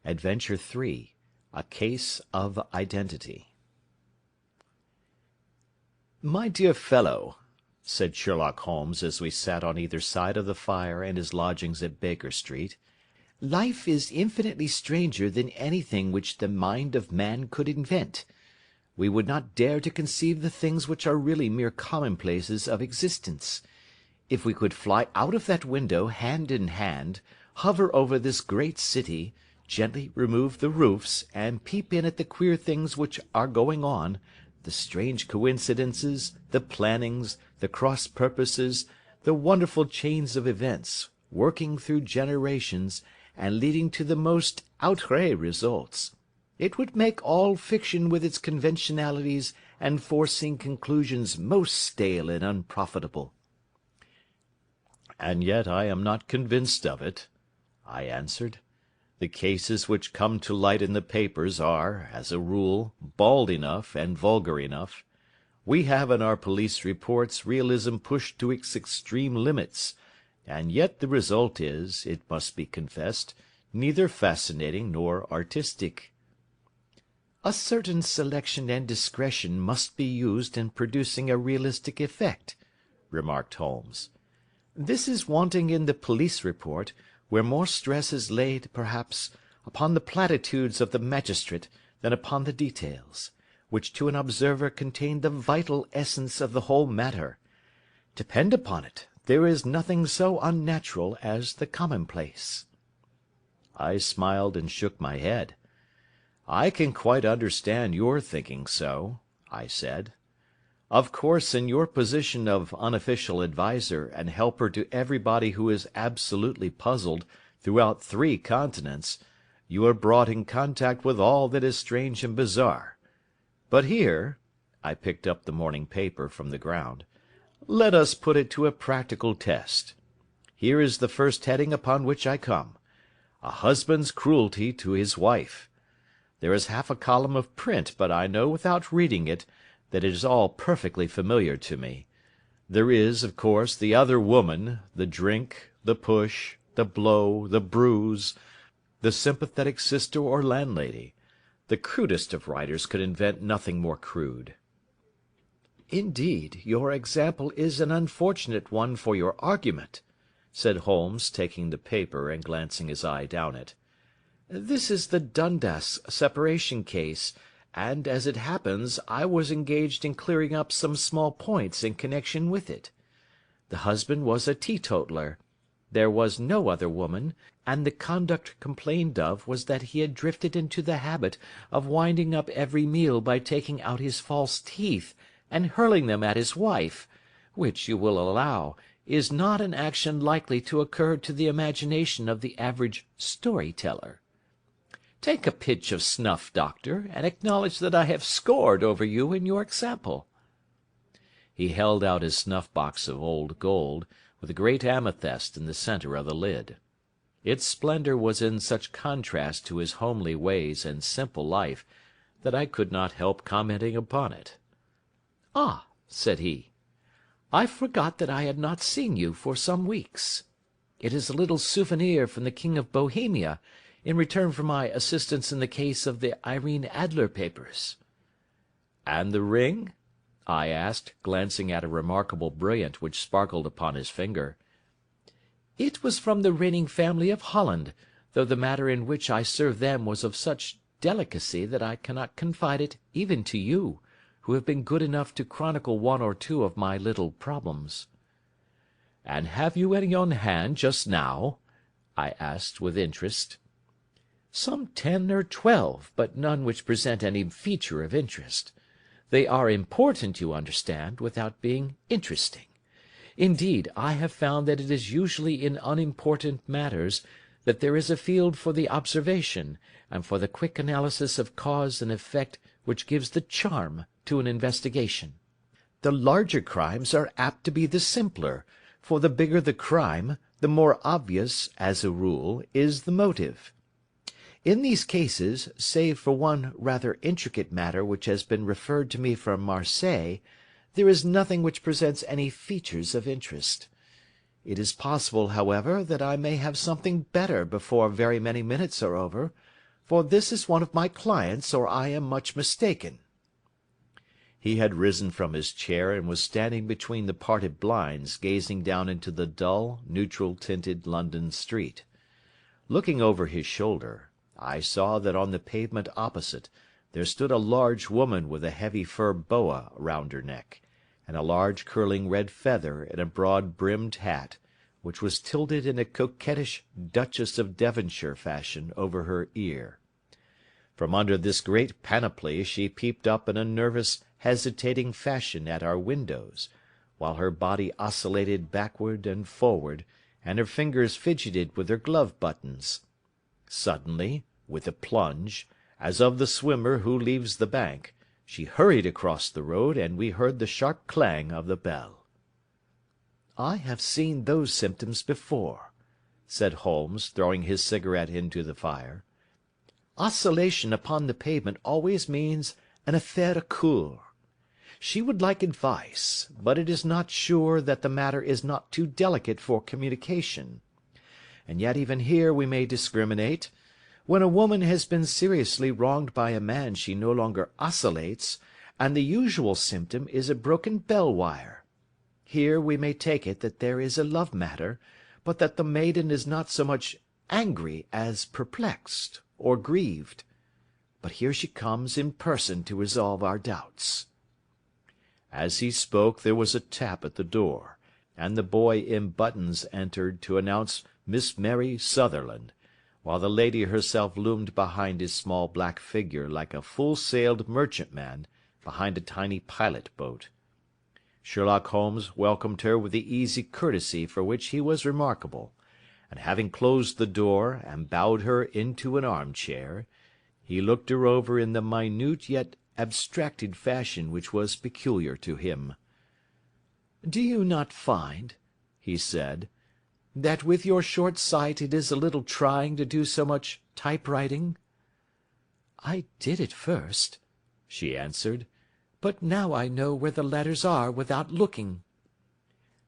Adventure 3. A Case of Identity. "My dear fellow," said Sherlock Holmes as we sat on either side of the fire in his lodgings at Baker Street, "life is infinitely stranger than anything which the mind of man could invent. We would not dare to conceive the things which are really mere commonplaces of existence. If we could fly out of that window hand in hand, hover over this great city, gently remove the roofs, and peep in at the queer things which are going on, the strange coincidences, the plannings, the cross purposes, the wonderful chains of events, working through generations, and leading to the most outré results, it would make all fiction with its conventionalities and foreseen conclusions most stale and unprofitable." "And yet I am not convinced of it," I answered. "The cases which come to light in the papers are, as a rule, bald enough and vulgar enough. We have in our police reports realism pushed to its extreme limits, and yet the result is, it must be confessed, neither fascinating nor artistic." "A certain selection and discretion must be used in producing a realistic effect," remarked Holmes. "This is wanting in the police report, where more stress is laid, perhaps, upon the platitudes of the magistrate than upon the details, which to an observer contain the vital essence of the whole matter. Depend upon it, there is nothing so unnatural as the commonplace." I smiled and shook my head. "I can quite understand your thinking so," I said. "Of course, in your position of unofficial adviser and helper to everybody who is absolutely puzzled throughout 3 continents, you are brought in contact with all that is strange and bizarre. But here," I picked up the morning paper from the ground, "let us put it to a practical test. Here is the first heading upon which I come: A husband's cruelty to his wife. There is half a column of print, but I know without reading it that it is all perfectly familiar to me. There is, of course, the other woman, the drink, the push, the blow, the bruise, the sympathetic sister or landlady. The crudest of writers could invent nothing more crude." "Indeed, your example is an unfortunate one for your argument," said Holmes, taking the paper and glancing his eye down it. "This is the Dundas separation case, and, as it happens, I was engaged in clearing up some small points in connection with it. The husband was a teetotaler. There was no other woman, and the conduct complained of was that he had drifted into the habit of winding up every meal by taking out his false teeth and hurling them at his wife, which, you will allow, is not an action likely to occur to the imagination of the average story-teller. Take a pinch of snuff, doctor, and acknowledge that I have scored over you in your example." He held out his snuff-box of old gold, with a great amethyst in the centre of the lid. Its splendour was in such contrast to his homely ways and simple life that I could not help commenting upon it. "Ah," said he, "I forgot that I had not seen you for some weeks. It is a little souvenir from the King of Bohemia, in return for my assistance in the case of the Irene Adler papers." "And the ring?" I asked, glancing at a remarkable brilliant which sparkled upon his finger. "It was from the reigning family of Holland, though the matter in which I served them was of such delicacy that I cannot confide it even to you, who have been good enough to chronicle 1 or 2 of my little problems." "And have you any on hand just now?" I asked with interest. "Some 10 or 12, but none which present any feature of interest. They are important, you understand, without being interesting. Indeed, I have found that it is usually in unimportant matters that there is a field for the observation, and for the quick analysis of cause and effect which gives the charm to an investigation. The larger crimes are apt to be the simpler, for the bigger the crime, the more obvious, as a rule, is the motive. In these cases, save for one rather intricate matter which has been referred to me from Marseilles, there is nothing which presents any features of interest. It is possible, however, that I may have something better before very many minutes are over, for this is one of my clients, or I am much mistaken." He had risen from his chair and was standing between the parted blinds, gazing down into the dull, neutral-tinted London street. Looking over his shoulder, I saw that on the pavement opposite there stood a large woman with a heavy fur boa round her neck, and a large curling red feather in a broad-brimmed hat, which was tilted in a coquettish Duchess of Devonshire fashion over her ear. From under this great panoply she peeped up in a nervous, hesitating fashion at our windows, while her body oscillated backward and forward, and her fingers fidgeted with her glove-buttons. Suddenly, with a plunge, as of the swimmer who leaves the bank, she hurried across the road, and we heard the sharp clang of the bell. "I have seen those symptoms before," said Holmes, throwing his cigarette into the fire. "Oscillation upon the pavement always means an affaire à coeur. She would like advice, but it is not sure that the matter is not too delicate for communication. And yet even here we may discriminate. When a woman has been seriously wronged by a man she no longer oscillates, and the usual symptom is a broken bell-wire. Here we may take it that there is a love matter, but that the maiden is not so much angry as perplexed or grieved. But here she comes in person to resolve our doubts." As he spoke there was a tap at the door, and the boy in buttons entered to announce Miss Mary Sutherland, while the lady herself loomed behind his small black figure like a full-sailed merchantman behind a tiny pilot-boat. Sherlock Holmes welcomed her with the easy courtesy for which he was remarkable, and having closed the door and bowed her into an arm-chair, he looked her over in the minute yet abstracted fashion which was peculiar to him. "Do you not find," he said, "that with your short sight it is a little trying to do so much typewriting?" "I did at first," she answered, "but now I know where the letters are without looking."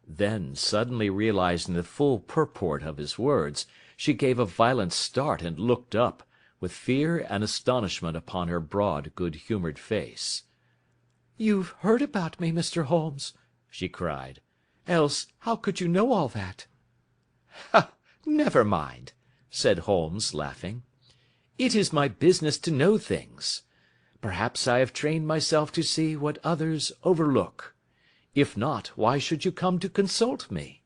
Then, suddenly realizing the full purport of his words, she gave a violent start and looked up, with fear and astonishment upon her broad, good-humoured face. "You've heard about me, Mr. Holmes," she cried. "Else how could you know all that?" "Ha! Never mind," said Holmes, laughing. "It is my business to know things. Perhaps I have trained myself to see what others overlook. If not, why should you come to consult me?"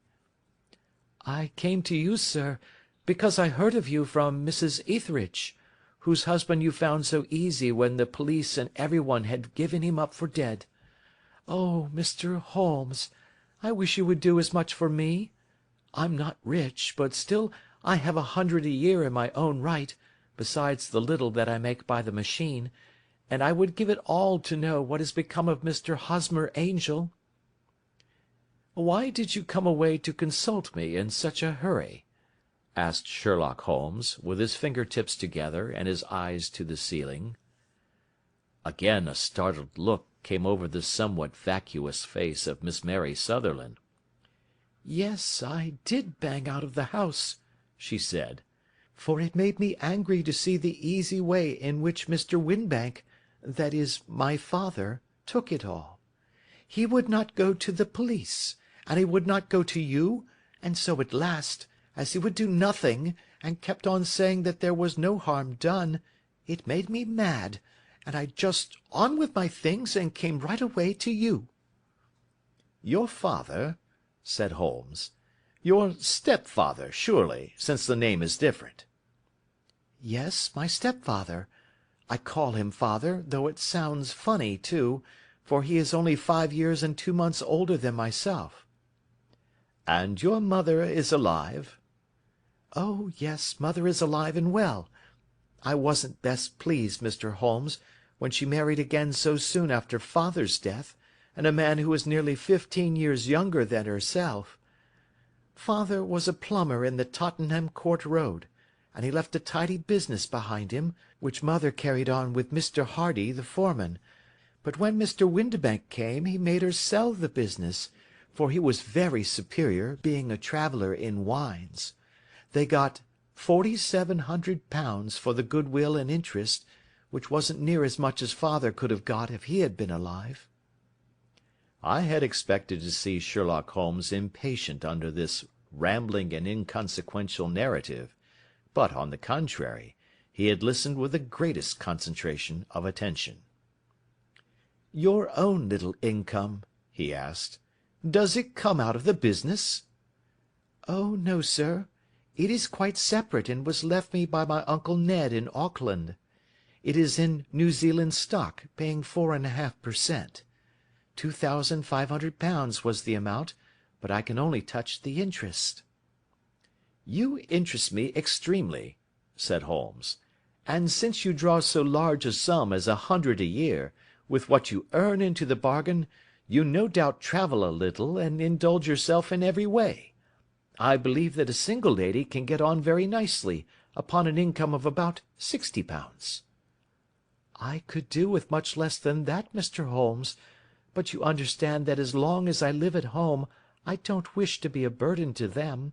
"I came to you, sir, because I heard of you from Mrs. Etheridge, whose husband you found so easy when the police and everyone had given him up for dead. Oh, Mr. Holmes, I wish you would do as much for me. I'm not rich, but still I have 100 a year in my own right, besides the little that I make by the machine, and I would give it all to know what has become of Mr. Hosmer Angel." "Why did you come away to consult me in such a hurry?" asked Sherlock Holmes, with his finger-tips together and his eyes to the ceiling. Again a startled look came over the somewhat vacuous face of Miss Mary Sutherland. "Yes, I did bang out of the house," she said, "for it made me angry to see the easy way in which Mr. Winbank, that is, my father, took it all. He would not go to the police, and he would not go to you, and so at last, as he would do nothing, and kept on saying that there was no harm done, it made me mad, and I just on with my things and came right away to you." "Your father?" said Holmes. "Your stepfather, surely, since the name is different." "Yes, my stepfather. I call him father, though it sounds funny, too, for he is only 5 years and 2 months older than myself." "And your mother is alive?" "Oh, yes, mother is alive and well. I wasn't best pleased, Mr. Holmes, when she married again so soon after father's death, and a man who was nearly 15 years younger than herself. Father was a plumber in the Tottenham Court Road, and he left a tidy business behind him, which mother carried on with Mr. Hardy, the foreman. But when Mr. Windibank came he made her sell the business, for he was very superior, being a traveller in wines. They got £4,700 for the goodwill and interest, which wasn't near as much as father could have got if he had been alive." I had expected to see Sherlock Holmes impatient under this rambling and inconsequential narrative, but, on the contrary, he had listened with the greatest concentration of attention. "Your own little income," he asked, "does it come out of the business?" "Oh, no, sir. It is quite separate, and was left me by my Uncle Ned in Auckland. It is in New Zealand stock, paying 4.5%. £2,500 was the amount, but I can only touch the interest." "You interest me extremely," said Holmes, "And since you draw so large a sum as 100 a year, with what you earn into the bargain, you no doubt travel a little, and indulge yourself in every way. I believe that a single lady can get on very nicely upon an income of about £60. "I could do with much less than that, Mr. Holmes, but you understand that as long as I live at home I don't wish to be a burden to them,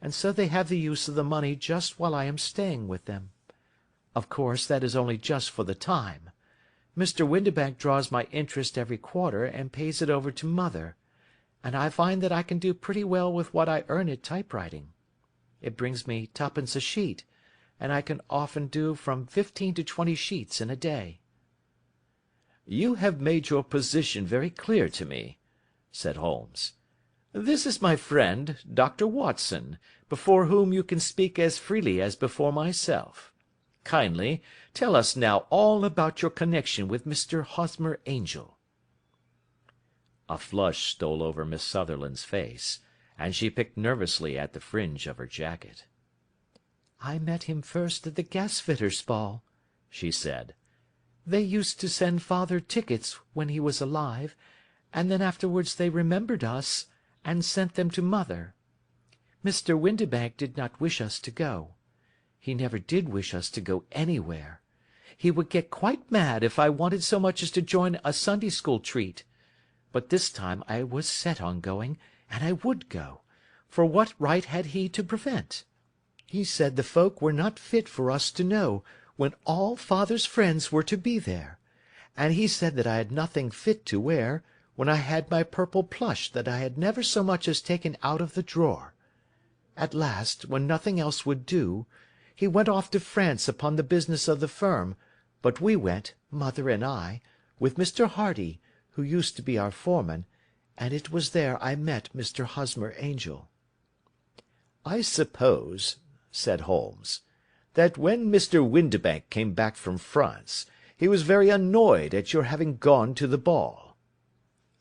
and so they have the use of the money just while I am staying with them. Of course, that is only just for the time. Mr. Windibank draws my interest every quarter and pays it over to mother, and I find that I can do pretty well with what I earn at typewriting. It brings me twopence a sheet, and I can often do from 15 to 20 sheets in a day." "You have made your position very clear to me," said Holmes. "This is my friend, Dr. Watson, before whom you can speak as freely as before myself. Kindly tell us now all about your connection with Mr. Hosmer Angel." A flush stole over Miss Sutherland's face, and she picked nervously at the fringe of her jacket. "I met him first at the gasfitters' ball," she said. "They used to send father tickets when he was alive, and then afterwards they remembered us, and sent them to mother. Mr. Windibank did not wish us to go. He never did wish us to go anywhere. He would get quite mad if I wanted so much as to join a Sunday school treat. But this time I was set on going, and I would go, for what right had he to prevent? He said the folk were not fit for us to know, when all father's friends were to be there, and he said that I had nothing fit to wear, when I had my purple plush that I had never so much as taken out of the drawer. At last, when nothing else would do, he went off to France upon the business of the firm, but we went, mother and I, with Mr. Hardy, who used to be our foreman, and it was there I met Mr. Hosmer Angel." "I suppose," said Holmes, "that when Mr. Windibank came back from France, he was very annoyed at your having gone to the ball."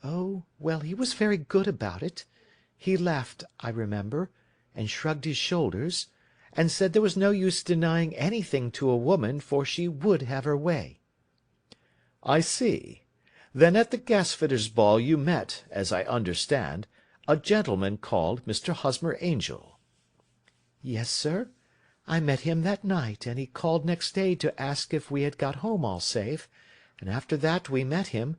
"Oh, well, he was very good about it. He laughed, I remember, and shrugged his shoulders, and said there was no use denying anything to a woman, for she would have her way." "I see. Then at the gasfitters' ball you met, as I understand, a gentleman called Mr. Hosmer Angel." "Yes, sir. I met him that night, and he called next day to ask if we had got home all safe, and after that we met him.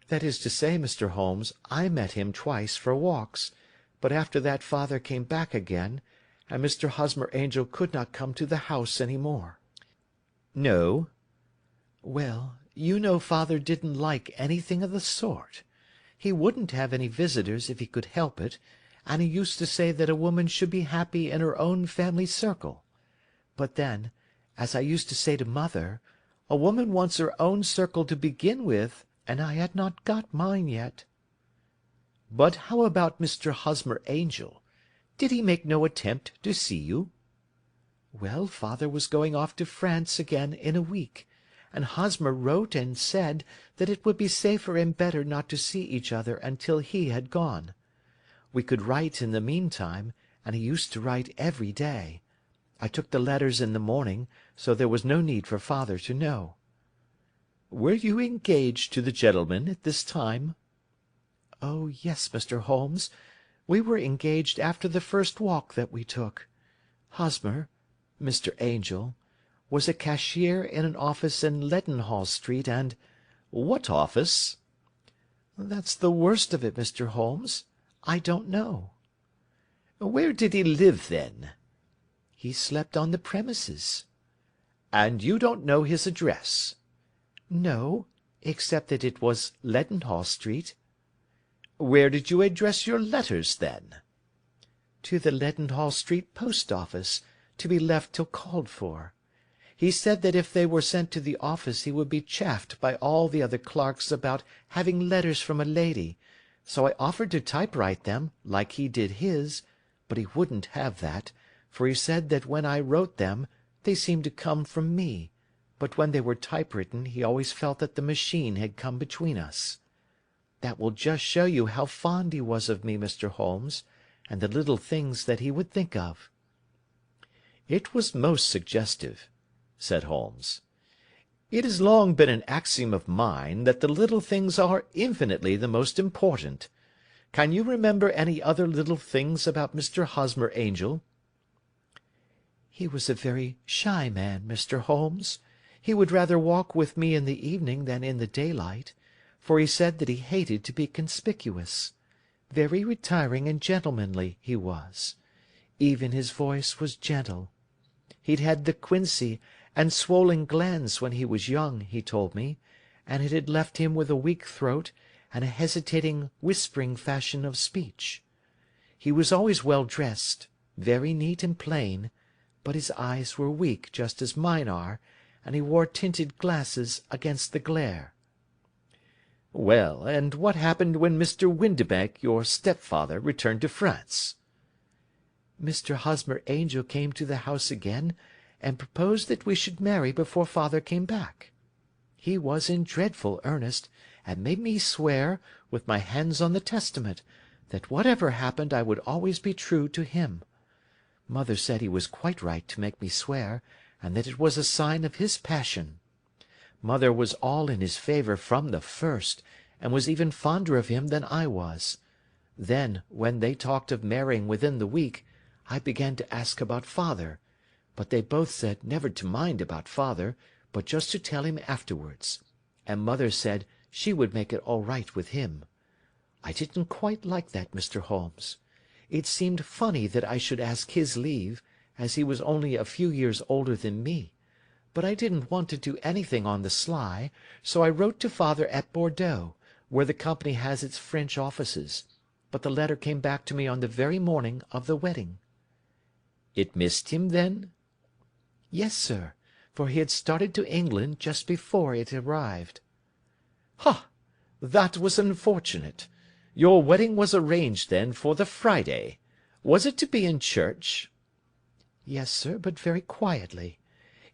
That is to say, Mr. Holmes, I met him twice for walks, but after that father came back again, and Mr. Hosmer Angel could not come to the house any more." "No." "Well, you know father didn't like anything of the sort. He wouldn't have any visitors if he could help it, and he used to say that a woman should be happy in her own family circle. But then, as I used to say to mother, a woman wants her own circle to begin with, and I had not got mine yet." "But how about Mr. Hosmer Angel? Did he make no attempt to see you?" "Well, father was going off to France again in a week, and Hosmer wrote and said that it would be safer and better not to see each other until he had gone. We could write in the meantime, and he used to write every day. I took the letters in the morning, so there was no need for father to know." "Were you engaged to the gentleman at this time?" "Oh, yes, Mr. Holmes. We were engaged after the first walk that we took. Hosmer—Mr. Angel—was a cashier in an office in Leadenhall Street, and—" "What office?" "That's the worst of it, Mr. Holmes. I don't know." "Where did he live, then?" He slept on the premises." "And you don't know his address?" "No, except that it was Leadenhall Street." "Where did you address your letters, then?" "To the Leadenhall Street post office, to be left till called for. He said that if they were sent to the office he would be chaffed by all the other clerks about having letters from a lady, so I offered to typewrite them, like he did his, but he wouldn't have that, for he said that when I wrote them they seemed to come from me, but when they were typewritten he always felt that the machine had come between us. That will just show you how fond he was of me, Mr. Holmes, and the little things that he would think of." "It was most suggestive," said Holmes. "It has long been an axiom of mine that the little things are infinitely the most important. Can you remember any other little things about Mr. Hosmer Angel?" "He was a very shy man, Mr. Holmes. He would rather walk with me in the evening than in the daylight, for he said that he hated to be conspicuous. Very retiring and gentlemanly he was. Even his voice was gentle. He'd had the quinsy and swollen glands when he was young, he told me, and it had left him with a weak throat and a hesitating, whispering fashion of speech. He was always well dressed, very neat and plain, but his eyes were weak just as mine are, and he wore tinted glasses against the glare." "Well, and what happened when Mr. Windibank, your stepfather, returned to France?" "Mr. Hosmer Angel came to the house again, and proposed that we should marry before father came back. He was in dreadful earnest, and made me swear, with my hands on the Testament, that whatever happened I would always be true to him. Mother said he was quite right to make me swear, and that it was a sign of his passion. Mother was all in his favour from the first, and was even fonder of him than I was. Then, when they talked of marrying within the week, I began to ask about father, but they both said never to mind about father, but just to tell him afterwards, and mother said she would make it all right with him. I didn't quite like that, Mr. Holmes. It seemed funny that I should ask his leave, as he was only a few years older than me, but I didn't want to do anything on the sly, so I wrote to father at Bordeaux, where the company has its French offices, but the letter came back to me on the very morning of the wedding." "It missed him, then?" "Yes, sir, for he had started to England just before it arrived." "Ha! That was unfortunate. Your wedding was arranged, then, for the Friday. Was it to be in church?" "Yes, sir, but very quietly.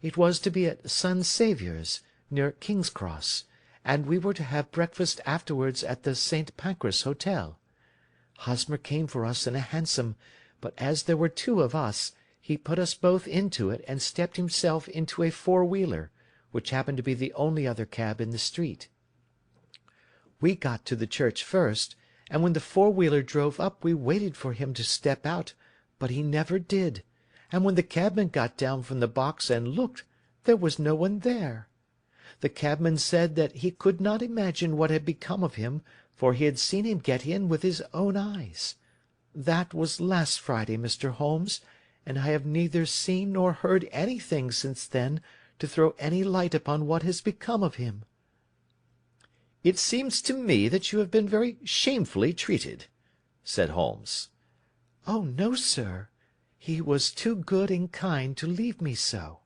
It was to be at St. Saviour's, near King's Cross, and we were to have breakfast afterwards at the St. Pancras Hotel. Hosmer came for us in a hansom, but as there were two of us, he put us both into it and stepped himself into a four-wheeler, which happened to be the only other cab in the street. We got to the church first, and when the four-wheeler drove up we waited for him to step out, but he never did, and when the cabman got down from the box and looked, there was no one there. The cabman said that he could not imagine what had become of him, for he had seen him get in with his own eyes. That was last Friday, Mr. Holmes, and I have neither seen nor heard anything since then to throw any light upon what has become of him." "It seems to me that you have been very shamefully treated," said Holmes. "Oh, no, sir. He was too good and kind to leave me so.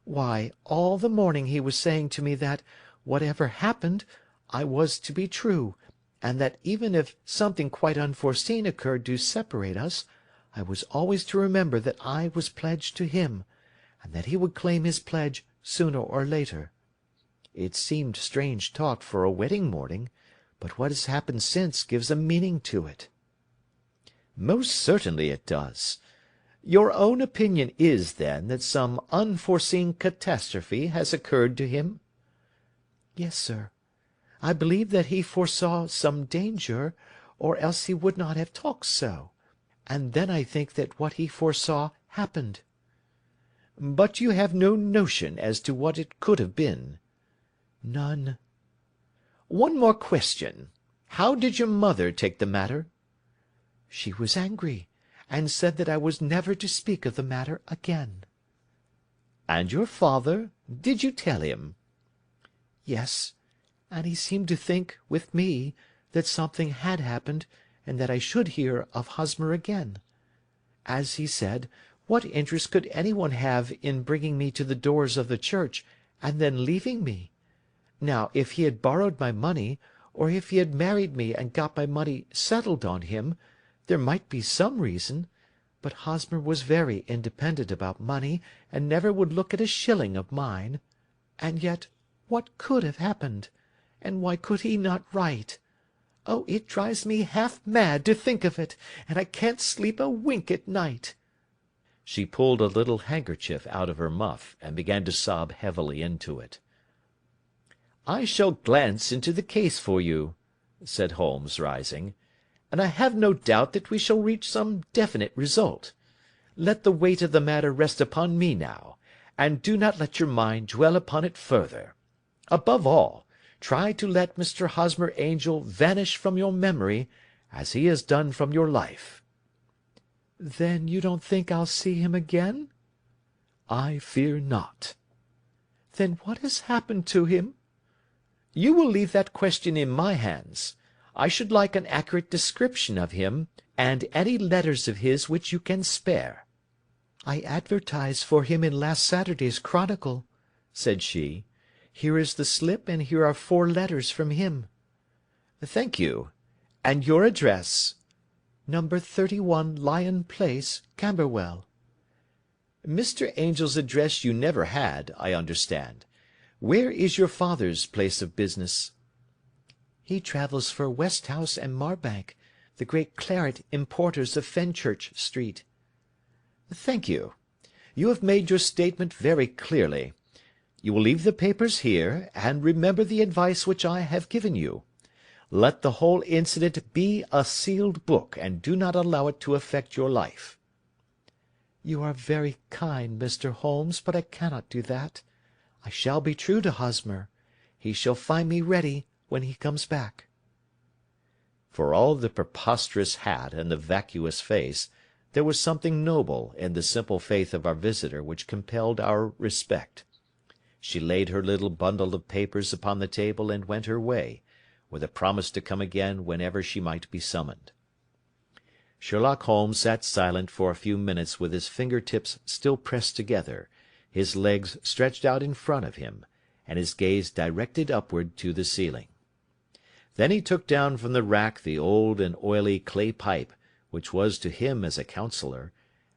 Why, all the morning he was saying to me that, whatever happened, I was to be true, and that even if something quite unforeseen occurred to separate us, I was always to remember that I was pledged to him, and that he would claim his pledge sooner or later. It seemed strange talk for a wedding morning, but what has happened since gives a meaning to it." "Most certainly it does. Your own opinion is, then, that some unforeseen catastrophe has occurred to him?" "Yes, sir. I believe that he foresaw some danger, or else he would not have talked so, and then I think that what he foresaw happened." "But you have no notion as to what it could have been?" "None." "One more question. How did your mother take the matter?" "She was angry, and said that I was never to speak of the matter again." "And your father? Did you tell him?" "Yes, and he seemed to think, with me, that something had happened, and that I should hear of Hosmer again. As he said, what interest could any one have in bringing me to the doors of the church, and then leaving me? Now, if he had borrowed my money, or if he had married me and got my money settled on him, there might be some reason, but Hosmer was very independent about money, and never would look at a shilling of mine. And yet, what could have happened? And why could he not write? Oh, it drives me half mad to think of it, and I can't sleep a wink at night." She pulled a little handkerchief out of her muff, and began to sob heavily into it. "I shall glance into the case for you," said Holmes, rising, "and I have no doubt that we shall reach some definite result. Let the weight of the matter rest upon me now, and do not let your mind dwell upon it further. Above all, try to let Mr. Hosmer Angel vanish from your memory, as he has done from your life." "Then you don't think I'll see him again?" "I fear not." "Then what has happened to him?" "You will leave that question in my hands. I should like an accurate description of him, and any letters of his which you can spare." "I advertised for him in last Saturday's Chronicle," said she. "Here is the slip, and here are 4 letters from him." "Thank you. And your address?" "Number 31 Lion Place, Camberwell." "Mr. Angel's address you never had, I understand. Where is your father's place of business?" "He travels for Westhouse and Marbank, the great claret importers of Fenchurch Street." "Thank you. You have made your statement very clearly. You will leave the papers here, and remember the advice which I have given you. Let the whole incident be a sealed book, and do not allow it to affect your life." "You are very kind, Mr. Holmes, but I cannot do that. I shall be true to Hosmer. He shall find me ready when he comes back." For all the preposterous hat and the vacuous face, there was something noble in the simple faith of our visitor which compelled our respect. She laid her little bundle of papers upon the table and went her way, with a promise to come again whenever she might be summoned. Sherlock Holmes sat silent for a few minutes with his finger-tips still pressed together, his legs stretched out in front of him, and his gaze directed upward to the ceiling. Then he took down from the rack the old and oily clay pipe, which was to him as a counsellor,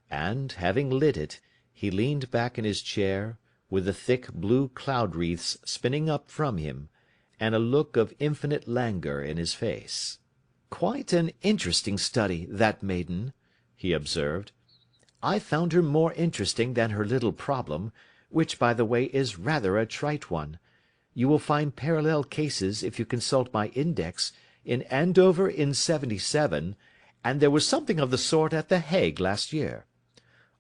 and, having lit it, he leaned back in his chair, with the thick blue cloud-wreaths spinning up from him, and a look of infinite languor in his face. "Quite an interesting study, that maiden," he observed. "I found her more interesting than her little problem, which, by the way, is rather a trite one. You will find parallel cases, if you consult my index, in Andover in '77, and there was something of the sort at The Hague last year.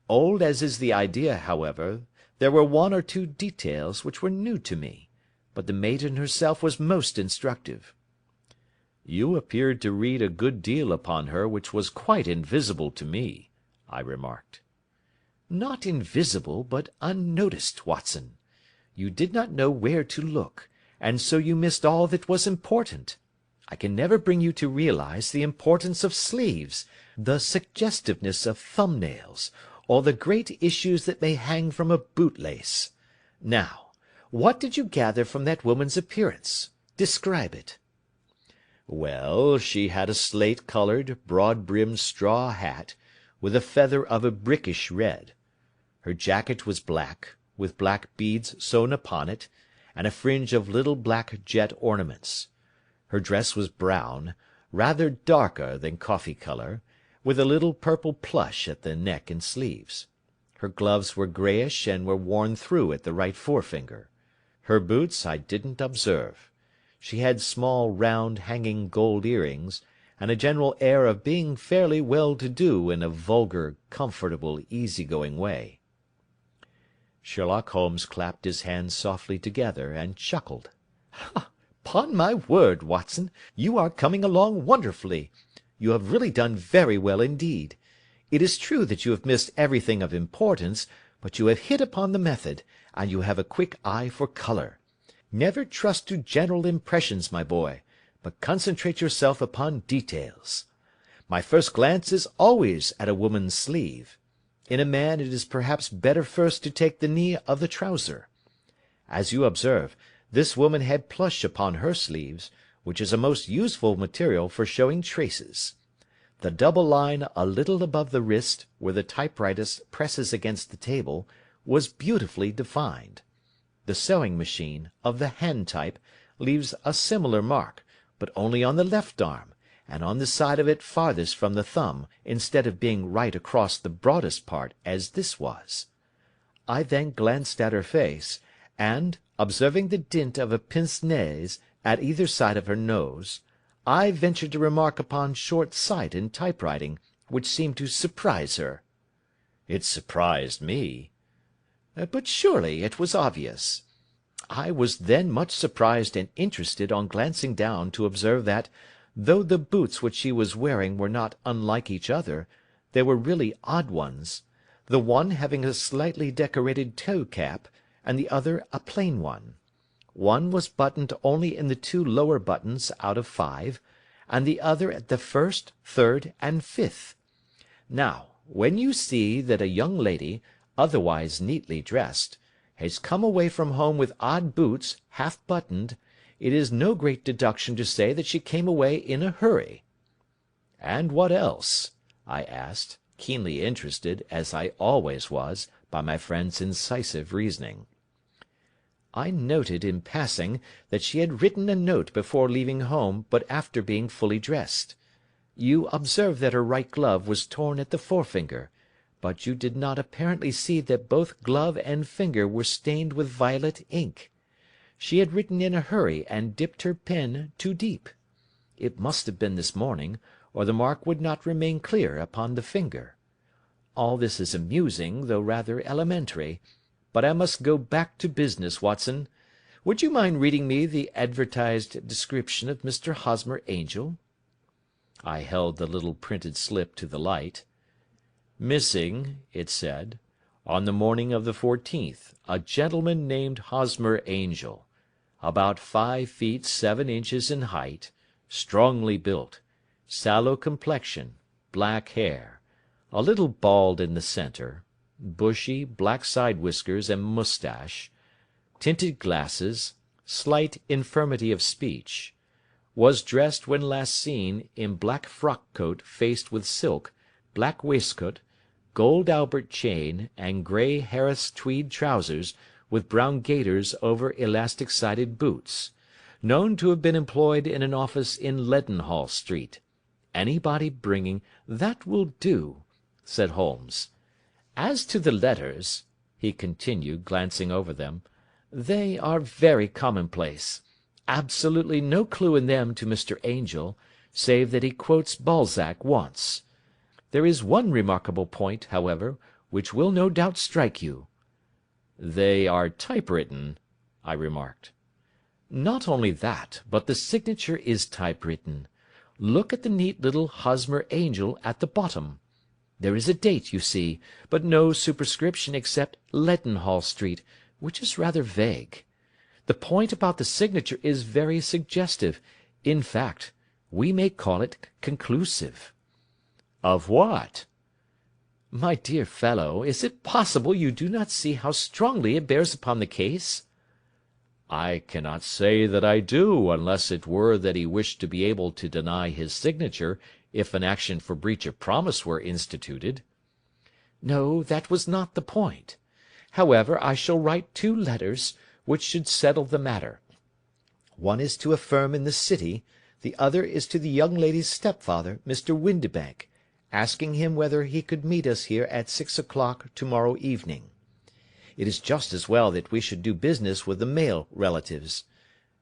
Old as is the idea, however, there were 1 or 2 details which were new to me, but the maiden herself was most instructive." "You appeared to read a good deal upon her which was quite invisible to me," I remarked. "Not invisible, but unnoticed, Watson. You did not know where to look, and so you missed all that was important. I can never bring you to realise the importance of sleeves, the suggestiveness of thumb-nails, or the great issues that may hang from a bootlace. Now, what did you gather from that woman's appearance? Describe it." "Well, she had a slate-coloured, broad-brimmed straw hat, with a feather of a brickish red. Her jacket was black, with black beads sewn upon it, and a fringe of little black jet ornaments. Her dress was brown, rather darker than coffee colour, with a little purple plush at the neck and sleeves. Her gloves were greyish and were worn through at the right forefinger. Her boots I didn't observe. She had small round hanging gold earrings, and a general air of being fairly well-to-do in a vulgar, comfortable, easy-going way." Sherlock Holmes clapped his hands softly together, and chuckled. "'Pon my word, Watson, you are coming along wonderfully. You have really done very well indeed. It is true that you have missed everything of importance, but you have hit upon the method, and you have a quick eye for colour. Never trust to general impressions, my boy, but concentrate yourself upon details. My first glance is always at a woman's sleeve. In a man it is perhaps better first to take the knee of the trouser. As you observe, this woman had plush upon her sleeves, which is a most useful material for showing traces. The double line a little above the wrist, where the typewriter presses against the table, was beautifully defined. The sewing machine, of the hand type, leaves a similar mark, but only on the left arm, and on the side of it farthest from the thumb, instead of being right across the broadest part, as this was. I then glanced at her face, and, observing the dint of a pince-nez at either side of her nose, I ventured to remark upon short sight in typewriting, which seemed to surprise her. It surprised me. But surely it was obvious. I was then much surprised and interested on glancing down to observe that, though the boots which she was wearing were not unlike each other, they were really odd ones, the one having a slightly decorated toe-cap, and the other a plain one. One was buttoned only in the 2 lower buttons out of 5, and the other at the 1st, 3rd, and 5th. Now, when you see that a young lady, otherwise neatly dressed, has come away from home with odd boots, half buttoned, it is no great deduction to say that she came away in a hurry. And what else? I asked, keenly interested, as I always was, by my friend's incisive reasoning. I noted, in passing, that she had written a note before leaving home, but after being fully dressed. You observed that her right glove was torn at the forefinger, but you did not apparently see that both glove and finger were stained with violet ink. She had written in a hurry and dipped her pen too deep. It must have been this morning, or the mark would not remain clear upon the finger. All this is amusing, though rather elementary, but I must go back to business, Watson. Would you mind reading me the advertised description of Mr. Hosmer Angel? I held the little printed slip to the light. Missing, it said, on the morning of the 14th, a gentleman named Hosmer Angel, about 5 feet 7 inches in height, strongly built, sallow complexion, black hair, a little bald in the centre, bushy black side whiskers and moustache, tinted glasses, slight infirmity of speech, was dressed when last seen in black frock-coat faced with silk, black waistcoat, gold Albert chain, and grey Harris tweed trousers, with brown gaiters over elastic-sided boots, known to have been employed in an office in Leadenhall Street. Anybody bringing— "That will do," said Holmes. "As to the letters," he continued, glancing over them, "they are very commonplace. Absolutely no clue in them to Mr. Angel, save that he quotes Balzac once. There is one remarkable point, however, which will no doubt strike you." "They are typewritten," I remarked. "Not only that, but the signature is typewritten. Look at the neat little Hosmer Angel at the bottom. There is a date, you see, but no superscription except Leadenhall Street, which is rather vague. The point about the signature is very suggestive. In fact, we may call it conclusive." "Of what?" "My dear fellow, is it possible you do not see how strongly it bears upon the case?" "I cannot say that I do, unless it were that he wished to be able to deny his signature if an action for breach of promise were instituted." "No, that was not the point. However, I shall write 2 letters, which should settle the matter. One is to a firm in the City, the other is to the young lady's stepfather, Mr. Windibank, asking him whether he could meet us here at 6 o'clock to-morrow evening. It is just as well that we should do business with the male relatives.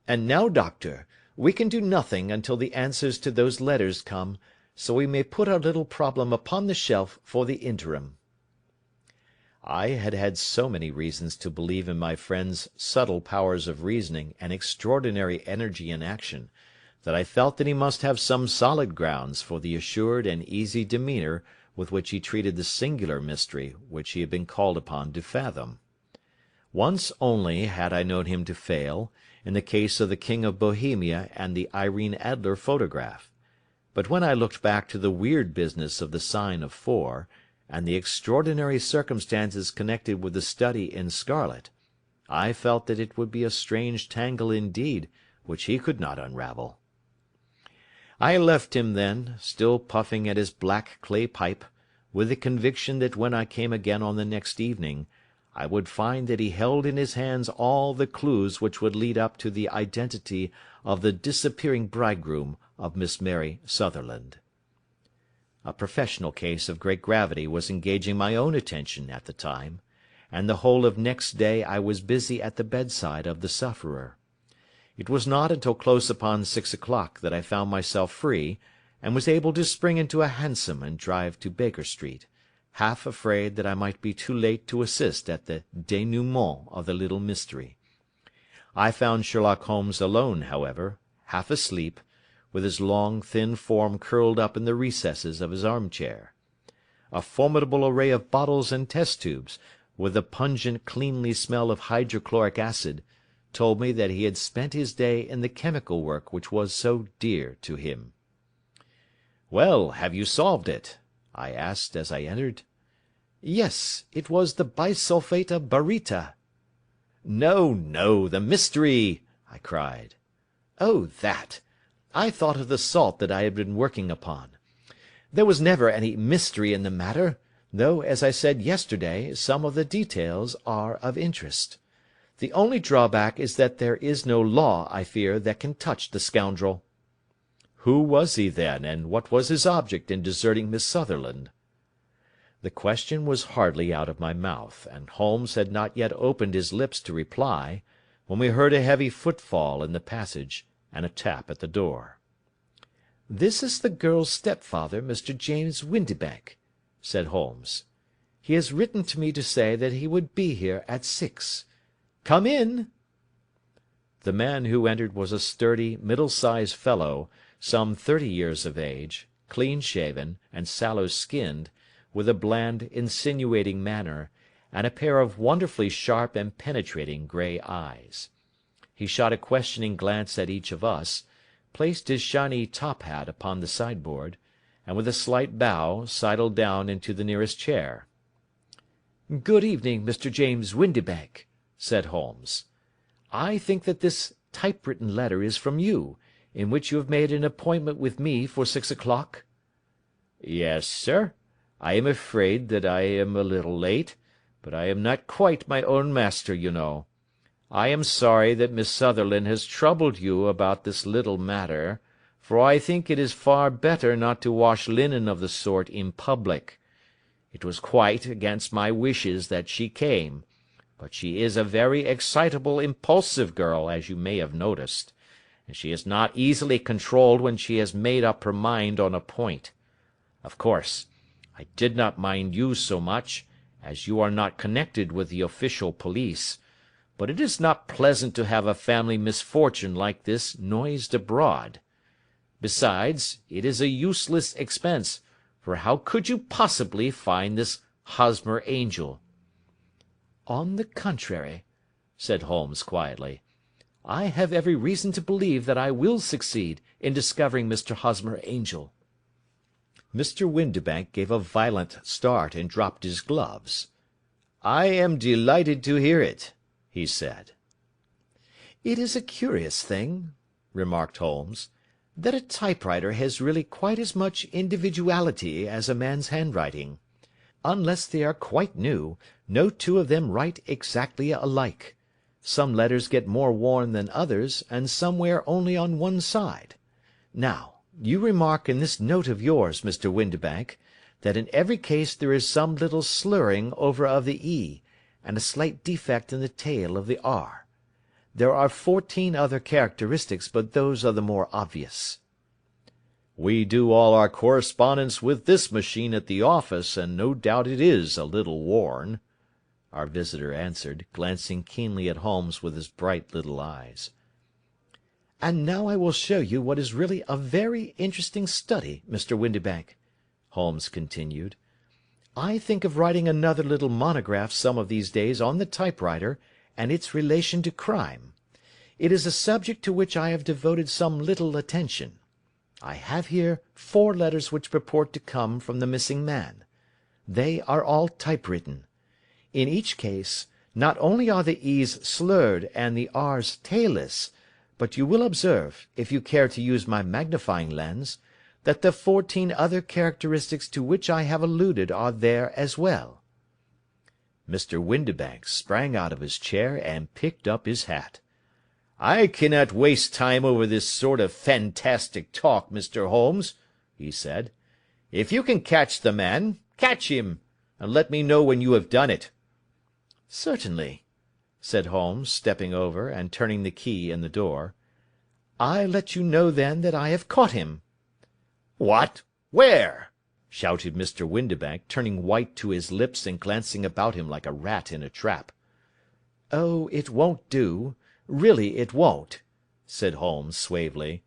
And now, Doctor, we can do nothing until the answers to those letters come, so we may put our little problem upon the shelf for the interim." I had had so many reasons to believe in my friend's subtle powers of reasoning and extraordinary energy in action, that I felt that he must have some solid grounds for the assured and easy demeanour with which he treated the singular mystery which he had been called upon to fathom. Once only had I known him to fail, in the case of the King of Bohemia and the Irene Adler photograph. But when I looked back to the weird business of the sign of 4, and the extraordinary circumstances connected with the study in scarlet, I felt that it would be a strange tangle indeed which he could not unravel. I left him then, still puffing at his black clay pipe, with the conviction that when I came again on the next evening, I would find that he held in his hands all the clues which would lead up to the identity of the disappearing bridegroom of Miss Mary Sutherland. A professional case of great gravity was engaging my own attention at the time, and the whole of next day I was busy at the bedside of the sufferer. It was not until close upon 6 o'clock that I found myself free, and was able to spring into a hansom and drive to Baker Street, half afraid that I might be too late to assist at the dénouement of the little mystery. I found Sherlock Holmes alone, however, half asleep, with his long, thin form curled up in the recesses of his armchair. A formidable array of bottles and test-tubes, with the pungent, cleanly smell of hydrochloric acid, told me that he had spent his day in the chemical work which was so dear to him. "Well, have you solved it?" I asked as I entered. Yes, it was the bisulfate of baryta. "No, no, the mystery!" I cried. Oh, that! I thought of the salt that I had been working upon. There was never any mystery in the matter, though, as I said yesterday, some of the details are of interest. The only drawback is that there is no law, I fear, that can touch the scoundrel." "Who was he, then, and what was his object in deserting Miss Sutherland?" The question was hardly out of my mouth, and Holmes had not yet opened his lips to reply, when we heard a heavy footfall in the passage, and a tap at the door. "This is the girl's stepfather, Mr. James Windibank," said Holmes. "He has written to me to say that he would be here at 6. Come in." The man who entered was a sturdy, middle-sized fellow, some 30 years of age, clean-shaven, and sallow-skinned, with a bland, insinuating manner, and a pair of wonderfully sharp and penetrating grey eyes. He shot a questioning glance at each of us, placed his shiny top-hat upon the sideboard, and with a slight bow sidled down into the nearest chair. "Good evening, Mr. James Windibank," said Holmes. "I think that this typewritten letter is from you, in which you have made an appointment with me for 6 o'clock?" "Yes, sir. I am afraid that I am a little late, but I am not quite my own master, you know. I am sorry that Miss Sutherland has troubled you about this little matter, for I think it is far better not to wash linen of the sort in public. It was quite against my wishes that she came, but she is a very excitable, impulsive girl, as you may have noticed, and she is not easily controlled when she has made up her mind on a point. Of course, I did not mind you so much, as you are not connected with the official police, but it is not pleasant to have a family misfortune like this noised abroad. Besides, it is a useless expense, for how could you possibly find this Hosmer Angel?" "On the contrary," said Holmes quietly, "I have every reason to believe that I will succeed in discovering Mr. Hosmer Angel." Mr. Windibank gave a violent start and dropped his gloves. "I am delighted to hear it," he said. "It is a curious thing," remarked Holmes, "that a typewriter has really quite as much individuality as a man's handwriting. Unless they are quite new, no two of them write exactly alike. Some letters get more worn than others, and some wear only on one side. Now, you remark in this note of yours, Mr. Windibank, that in every case there is some little slurring over of the E, and a slight defect in the tail of the R. There are 14 other characteristics, but those are the more obvious." "We do all our correspondence with this machine at the office, and no doubt it is a little worn," our visitor answered, glancing keenly at Holmes with his bright little eyes. "And now I will show you what is really a very interesting study, Mr. Windibank," Holmes continued. I think of writing another little monograph some of these days on the typewriter and its relation to crime. It is a subject to which I have devoted some little attention. I have here 4 letters which purport to come from the missing man. They are all typewritten. In each case, not only are the e's slurred and the r's tailless, but you will observe, if you care to use my magnifying lens, that the 14 other characteristics to which I have alluded are there as well." Mr. Windibank sprang out of his chair and picked up his hat. "I cannot waste time over this sort of fantastic talk, Mr. Holmes," he said. "If you can catch the man, catch him, and let me know when you have done it." "Certainly," said Holmes, stepping over and turning the key in the door. "I let you know then that I have caught him." "What? Where?" shouted Mr. Windibank, turning white to his lips and glancing about him like a rat in a trap. "Oh, it won't do. Really it won't," said Holmes suavely.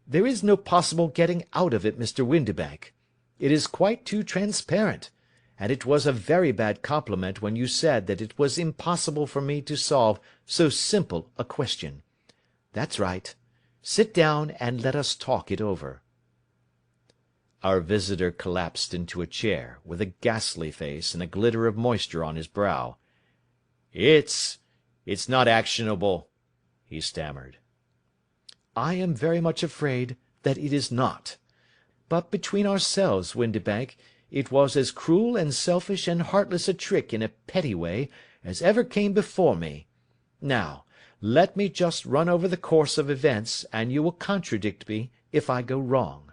"There is no possible getting out of it, Mr. Windibank. It is quite too transparent, and it was a very bad compliment when you said that it was impossible for me to solve so simple a question. That's right. Sit down and let us talk it over." Our visitor collapsed into a chair, with a ghastly face and a glitter of moisture on his brow. It's not actionable," he stammered. "I am very much afraid that it is not. But between ourselves, Windibank, it was as cruel and selfish and heartless a trick in a petty way as ever came before me. Now, let me just run over the course of events, and you will contradict me if I go wrong."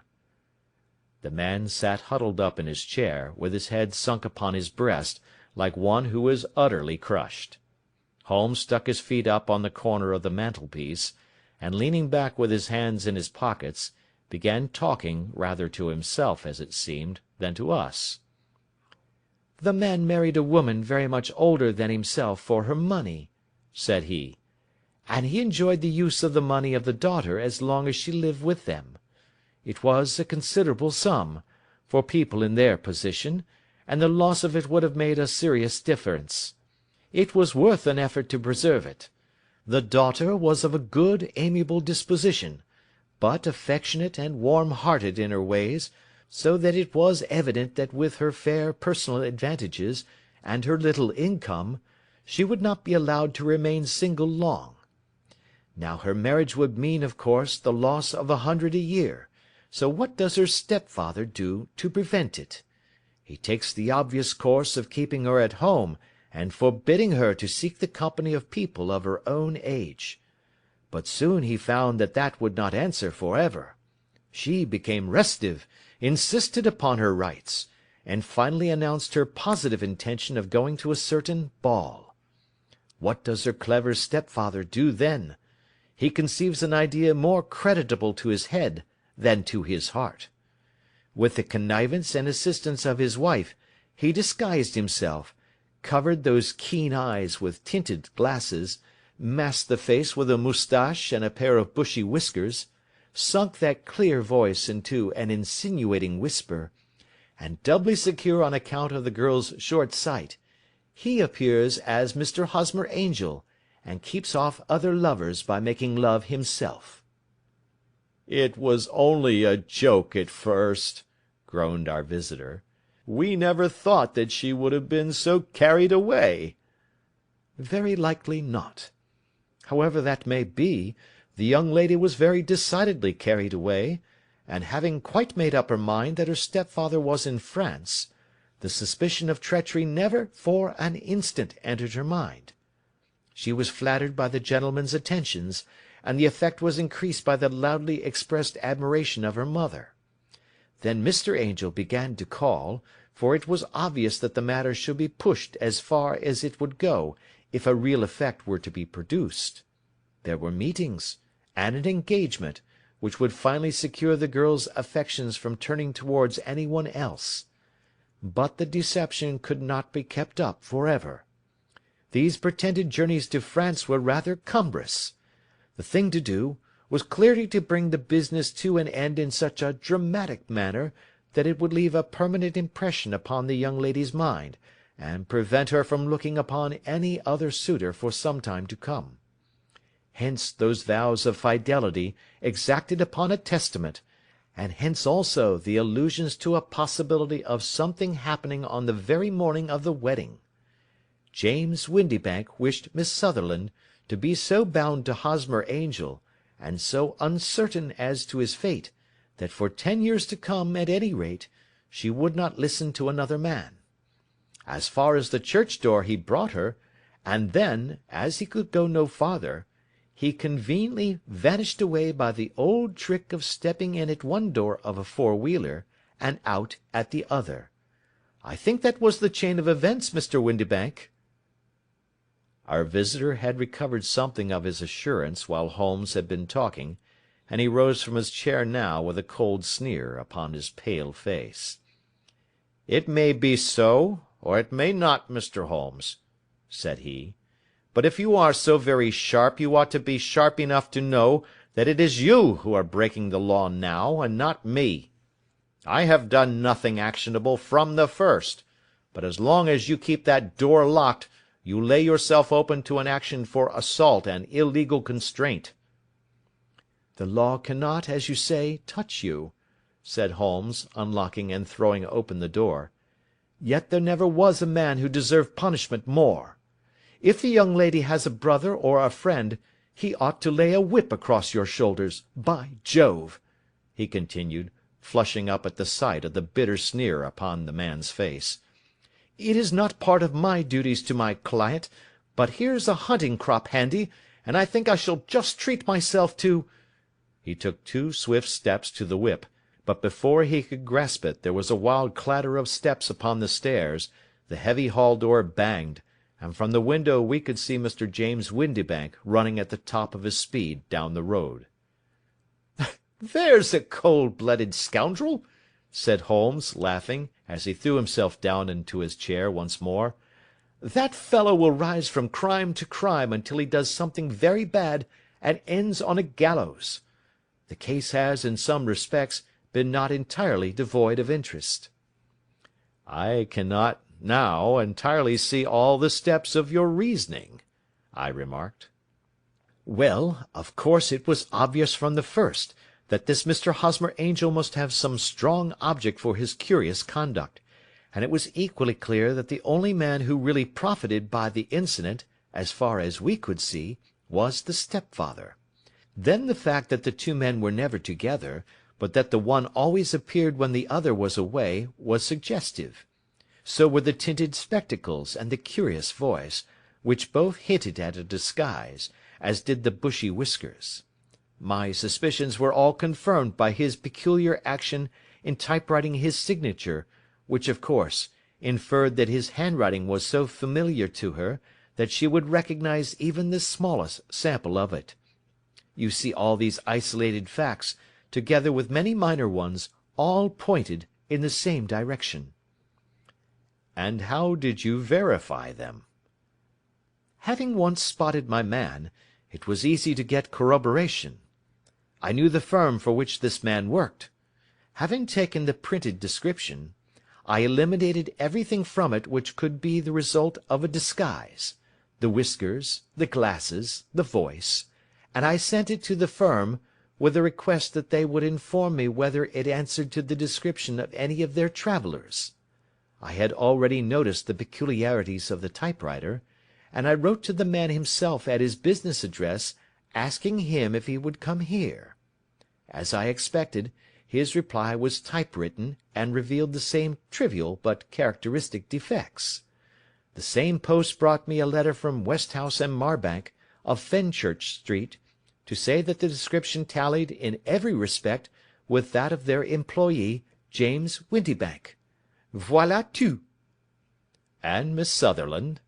The man sat huddled up in his chair, with his head sunk upon his breast, like one who is utterly crushed. Holmes stuck his feet up on the corner of the mantelpiece, and leaning back with his hands in his pockets, began talking, rather to himself, as it seemed, than to us. "The man married a woman very much older than himself for her money," said he, "and he enjoyed the use of the money of the daughter as long as she lived with them. It was a considerable sum, for people in their position, and the loss of it would have made a serious difference. It was worth an effort to preserve it. The daughter was of a good, amiable disposition, but affectionate and warm-hearted in her ways, so that it was evident that with her fair personal advantages, and her little income, she would not be allowed to remain single long. Now her marriage would mean, of course, the loss of 100 a year, so what does her stepfather do to prevent it? He takes the obvious course of keeping her at home, and forbidding her to seek the company of people of her own age. But soon he found that that would not answer for ever. She became restive, insisted upon her rights, and finally announced her positive intention of going to a certain ball. What does her clever stepfather do then? He conceives an idea more creditable to his head than to his heart. With the connivance and assistance of his wife, he disguised himself, covered those keen eyes with tinted glasses, masked the face with a moustache and a pair of bushy whiskers, sunk that clear voice into an insinuating whisper, and doubly secure on account of the girl's short sight, he appears as Mr. Hosmer Angel, and keeps off other lovers by making love himself." "It was only a joke at first," groaned our visitor. "We never thought that she would have been so carried away." "Very likely not. However that may be, the young lady was very decidedly carried away, and having quite made up her mind that her stepfather was in France, the suspicion of treachery never for an instant entered her mind. She was flattered by the gentleman's attentions, and the effect was increased by the loudly expressed admiration of her mother. Then Mr. Angel began to call, for it was obvious that the matter should be pushed as far as it would go, if a real effect were to be produced. There were meetings, and an engagement, which would finally secure the girl's affections from turning towards any one else. But the deception could not be kept up for ever. These pretended journeys to France were rather cumbrous. The thing to do was clearly to bring the business to an end in such a dramatic manner that it would leave a permanent impression upon the young lady's mind, and prevent her from looking upon any other suitor for some time to come. Hence those vows of fidelity exacted upon a testament, and hence also the allusions to a possibility of something happening on the very morning of the wedding. James Windibank wished Miss Sutherland to be so bound to Hosmer Angel, and so uncertain as to his fate, that for 10 years to come, at any rate, she would not listen to another man. As far as the church door he brought her, and then, as he could go no farther, he conveniently vanished away by the old trick of stepping in at one door of a four-wheeler, and out at the other. I think that was the chain of events, Mr. Windibank." Our visitor had recovered something of his assurance while Holmes had been talking, and he rose from his chair now with a cold sneer upon his pale face. "It may be so, or it may not, Mr. Holmes," said he. "But if you are so very sharp, you ought to be sharp enough to know that it is you who are breaking the law now, and not me. I have done nothing actionable from the first, but as long as you keep that door locked, you lay yourself open to an action for assault and illegal constraint." "The law cannot, as you say, touch you," said Holmes, unlocking and throwing open the door. "Yet there never was a man who deserved punishment more. If the young lady has a brother or a friend, he ought to lay a whip across your shoulders, by Jove!" he continued, flushing up at the sight of the bitter sneer upon the man's face. "It is not part of my duties to my client, but here's a hunting crop handy, and I think I shall just treat myself to—" He took 2 swift steps to the whip, but before he could grasp it there was a wild clatter of steps upon the stairs, the heavy hall door banged, and from the window we could see Mr. James Windibank running at the top of his speed down the road. "There's a cold-blooded scoundrel," said Holmes, laughing, as he threw himself down into his chair once more. "That fellow will rise from crime to crime until he does something very bad and ends on a gallows. The case has, in some respects, been not entirely devoid of interest." "I cannot now entirely see all the steps of your reasoning," I remarked. "Well, of course it was obvious from the first that this Mr. Hosmer Angel must have some strong object for his curious conduct, and it was equally clear that the only man who really profited by the incident, as far as we could see, was the stepfather. Then the fact that the 2 men were never together, but that the one always appeared when the other was away, was suggestive. So were the tinted spectacles and the curious voice, which both hinted at a disguise, as did the bushy whiskers. My suspicions were all confirmed by his peculiar action in typewriting his signature, which, of course, inferred that his handwriting was so familiar to her that she would recognize even the smallest sample of it. You see, all these isolated facts, together with many minor ones, all pointed in the same direction." "And how did you verify them?" "Having once spotted my man, it was easy to get corroboration. I knew the firm for which this man worked. Having taken the printed description, I eliminated everything from it which could be the result of a disguise, the whiskers, the glasses, the voice, and I sent it to the firm, with a request that they would inform me whether it answered to the description of any of their travellers. I had already noticed the peculiarities of the typewriter, and I wrote to the man himself at his business address, asking him if he would come here. As I expected, his reply was typewritten, and revealed the same trivial but characteristic defects. The same post brought me a letter from Westhouse and Marbank, of Fenchurch Street, to say that the description tallied in every respect with that of their employee, James Windibank. Voilà tout." "And Miss Sutherland?"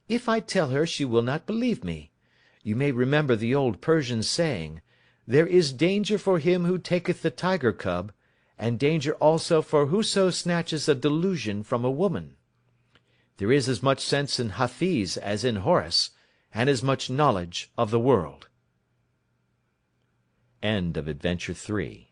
"If I tell her she will not believe me. You may remember the old Persian saying, 'There is danger for him who taketh the tiger cub, and danger also for whoso snatches a delusion from a woman.' There is as much sense in Hafiz as in Horace, and as much knowledge of the world." End of Adventure 3.